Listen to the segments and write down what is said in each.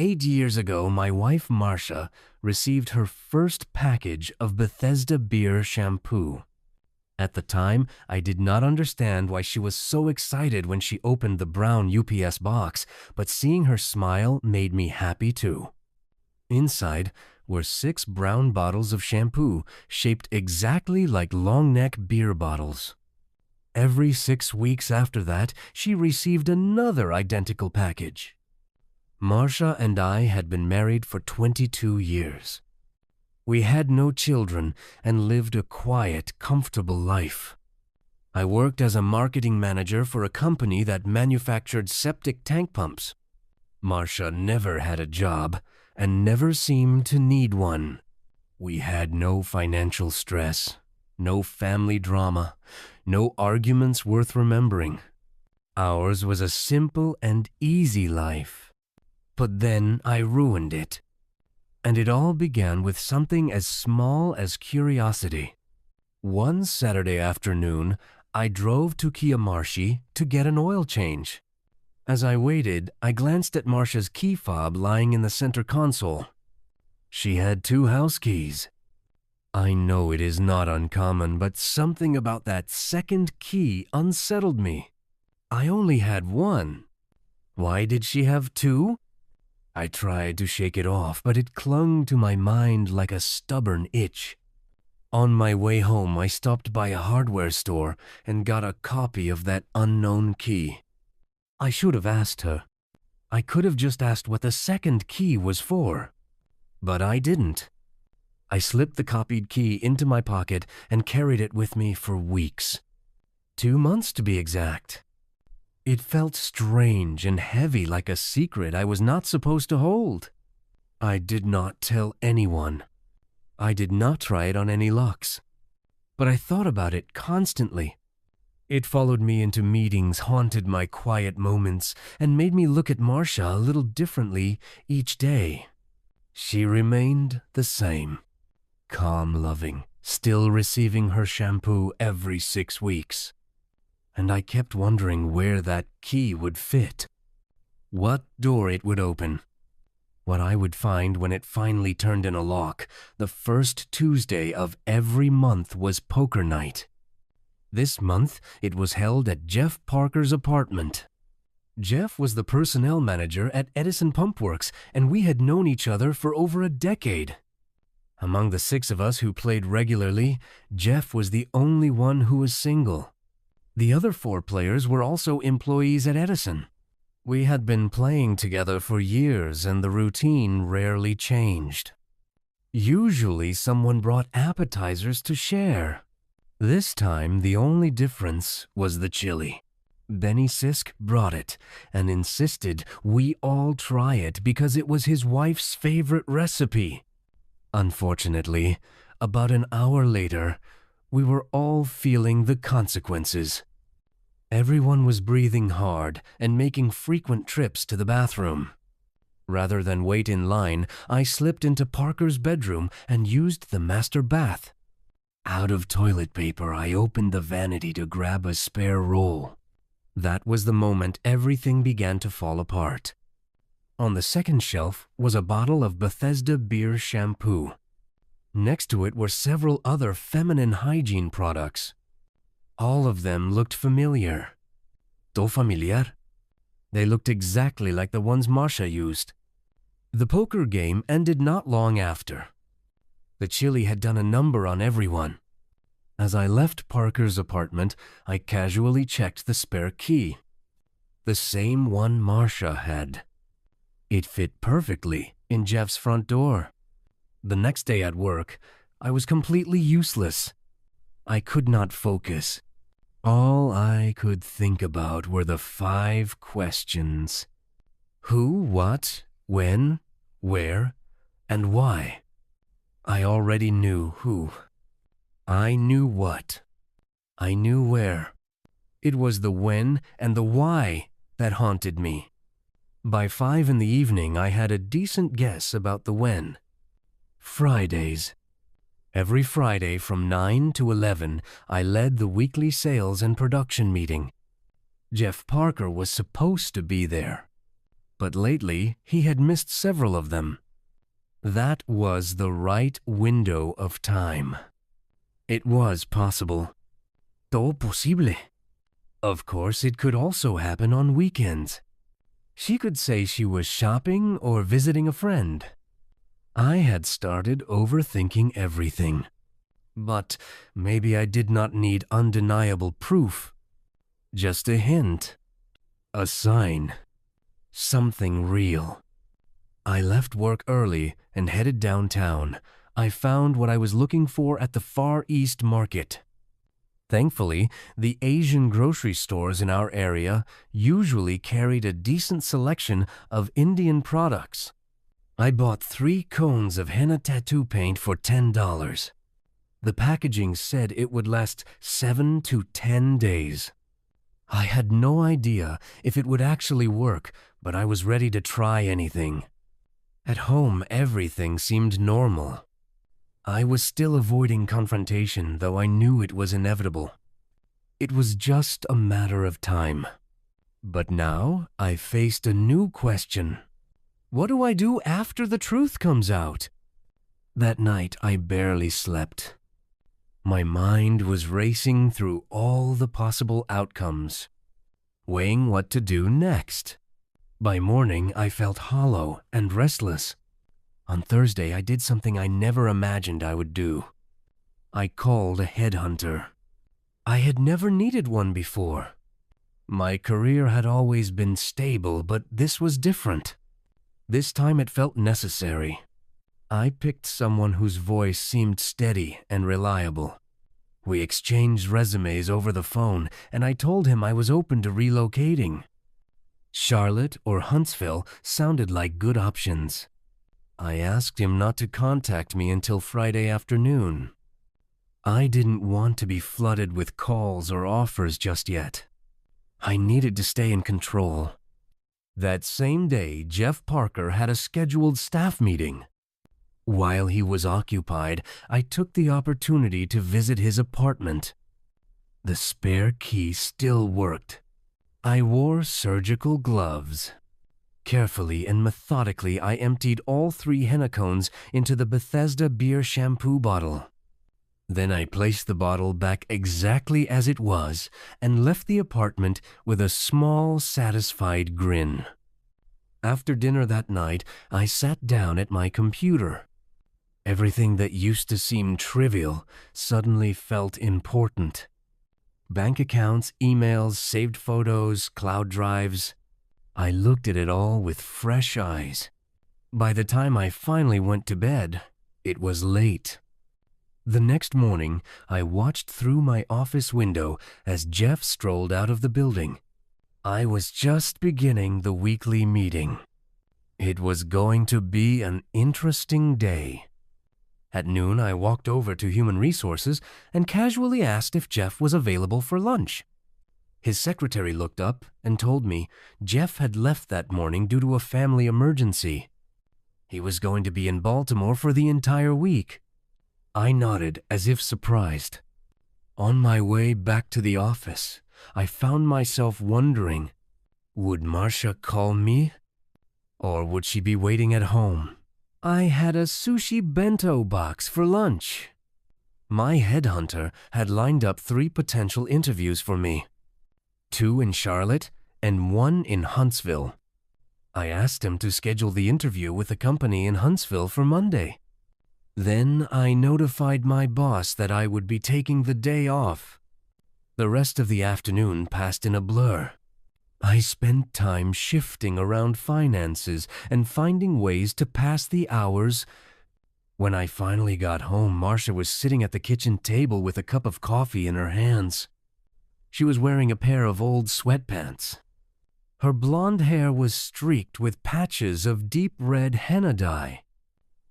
8 years ago, my wife Marcia received her first package of Bethesda beer shampoo. At the time, I did not understand why she was so excited when she opened the brown UPS box, but seeing her smile made me happy too. Inside were 6 brown bottles of shampoo shaped exactly like long-neck beer bottles. Every 6 weeks after that, she received another identical package. Marcia and I had been married for 22 years. We had no children and lived a quiet, comfortable life. I worked as a marketing manager for a company that manufactured septic tank pumps. Marcia never had a job and never seemed to need one. We had no financial stress, no family drama, no arguments worth remembering. Ours was a simple and easy life. But then I ruined it. And it all began with something as small as curiosity. One Saturday afternoon, I drove to Kiamarshi to get an oil change. As I waited, I glanced at Marcia's key fob lying in the center console. She had 2 house keys. I know it is not uncommon, but something about that second key unsettled me. I only had 1. Why did she have 2? I tried to shake it off, but it clung to my mind like a stubborn itch. On my way home, I stopped by a hardware store and got a copy of that unknown key. I should have asked her. I could have just asked what the second key was for. But I didn't. I slipped the copied key into my pocket and carried it with me for weeks. 2 months to be exact. It felt strange and heavy, like a secret I was not supposed to hold. I did not tell anyone. I did not try it on any locks. But I thought about it constantly. It followed me into meetings, haunted my quiet moments, and made me look at Marcia a little differently each day. She remained the same. Calm, loving, still receiving her shampoo every 6 weeks. And I kept wondering where that key would fit, what door it would open, what I would find when it finally turned in a lock. The first Tuesday of every month was poker night. This month, it was held at Jeff Parker's apartment. Jeff was the personnel manager at Edison Pump Works, and we had known each other for over a decade. Among the 6 of us who played regularly, Jeff was the only one who was single. The other 4 players were also employees at Edison. We had been playing together for years, and the routine rarely changed. Usually, someone brought appetizers to share. This time, the only difference was the chili. Benny Sisk brought it and insisted we all try it because it was his wife's favorite recipe. Unfortunately, about an hour later, we were all feeling the consequences. Everyone was breathing hard and making frequent trips to the bathroom. Rather than wait in line, I slipped into Parker's bedroom and used the master bath. Out of toilet paper, I opened the vanity to grab a spare roll. That was the moment everything began to fall apart. On the second shelf was a bottle of Bethesda beer shampoo. Next to it were several other feminine hygiene products. All of them looked familiar. ¿Todo familiar? They looked exactly like the ones Marcia used. The poker game ended not long after. The chili had done a number on everyone. As I left Parker's apartment, I casually checked the spare key. The same one Marcia had. It fit perfectly in Jeff's front door. The next day at work, I was completely useless. I could not focus. All I could think about were the 5 questions. Who, what, when, where, and why. I already knew who. I knew what. I knew where. It was the when and the why that haunted me. By 5 in the evening, I had a decent guess about the when. Fridays. Every Friday from 9 to 11, I led the weekly sales and production meeting. Jeff Parker was supposed to be there. but lately he had missed several of them. That was the right window of time. It was possible. Todo posible. Of course, it could also happen on weekends. She could say she was shopping or visiting a friend. I had started overthinking everything. But maybe I did not need undeniable proof. Just a hint. A sign. Something real. I left work early and headed downtown. I found what I was looking for at the Far East Market. Thankfully, the Asian grocery stores in our area usually carried a decent selection of Indian products. I bought 3 cones of henna tattoo paint for $10. The packaging said it would last 7 to 10 days. I had no idea if it would actually work, but I was ready to try anything. At home, everything seemed normal. I was still avoiding confrontation, though I knew it was inevitable. It was just a matter of time. But now I faced a new question. What do I do after the truth comes out? That night I barely slept. My mind was racing through all the possible outcomes, weighing what to do next. By morning, I felt hollow and restless. On Thursday, I did something I never imagined I would do. I called a headhunter. I had never needed one before. My career had always been stable, but this was different. This time it felt necessary. I picked someone whose voice seemed steady and reliable. We exchanged resumes over the phone, and I told him I was open to relocating. Charlotte or Huntsville sounded like good options. I asked him not to contact me until Friday afternoon. I didn't want to be flooded with calls or offers just yet. I needed to stay in control. That same day, Jeff Parker had a scheduled staff meeting. While he was occupied, I took the opportunity to visit his apartment. The spare key still worked. I wore surgical gloves. Carefully and methodically, I emptied all 3 henna cones into the Bethesda beer shampoo bottle. Then I placed the bottle back exactly as it was and left the apartment with a small, satisfied grin. After dinner that night, I sat down at my computer. Everything that used to seem trivial suddenly felt important. Bank accounts, emails, saved photos, cloud drives. I looked at it all with fresh eyes. By the time I finally went to bed, it was late. The next morning, I watched through my office window as Jeff strolled out of the building. I was just beginning the weekly meeting. It was going to be an interesting day. At noon, I walked over to Human Resources and casually asked if Jeff was available for lunch. His secretary looked up and told me Jeff had left that morning due to a family emergency. He was going to be in Baltimore for the entire week. I nodded as if surprised. On my way back to the office, I found myself wondering, would Marcia call me? Or would she be waiting at home? I had a sushi bento box for lunch. My headhunter had lined up 3 potential interviews for me. 2 in Charlotte and 1 in Huntsville. I asked him to schedule the interview with the company in Huntsville for Monday. Then I notified my boss that I would be taking the day off. The rest of the afternoon passed in a blur. I spent time shifting around finances and finding ways to pass the hours. When I finally got home, Marcia was sitting at the kitchen table with a cup of coffee in her hands. She was wearing a pair of old sweatpants. Her blonde hair was streaked with patches of deep red henna dye.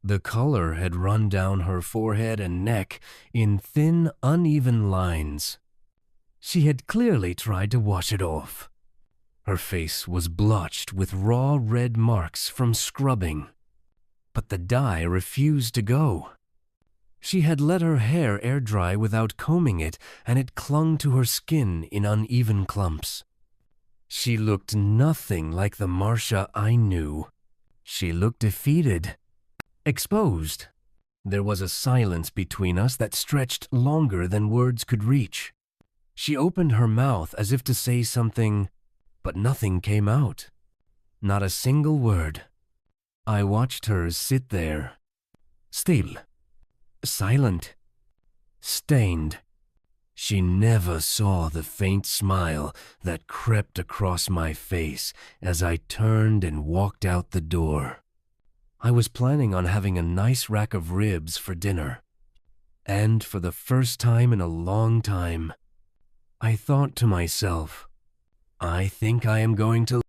The color had run down her forehead and neck in thin, uneven lines. She had clearly tried to wash it off. Her face was blotched with raw red marks from scrubbing. But the dye refused to go. She had let her hair air dry without combing it, and it clung to her skin in uneven clumps. She looked nothing like the Marcia I knew. She looked defeated, exposed. There was a silence between us that stretched longer than words could reach. She opened her mouth as if to say something, but nothing came out. Not a single word. I watched her sit there, still, silent, stained. She never saw the faint smile that crept across my face as I turned and walked out the door. I was planning on having a nice rack of ribs for dinner. And for the first time in a long time, I thought to myself, I think I am going to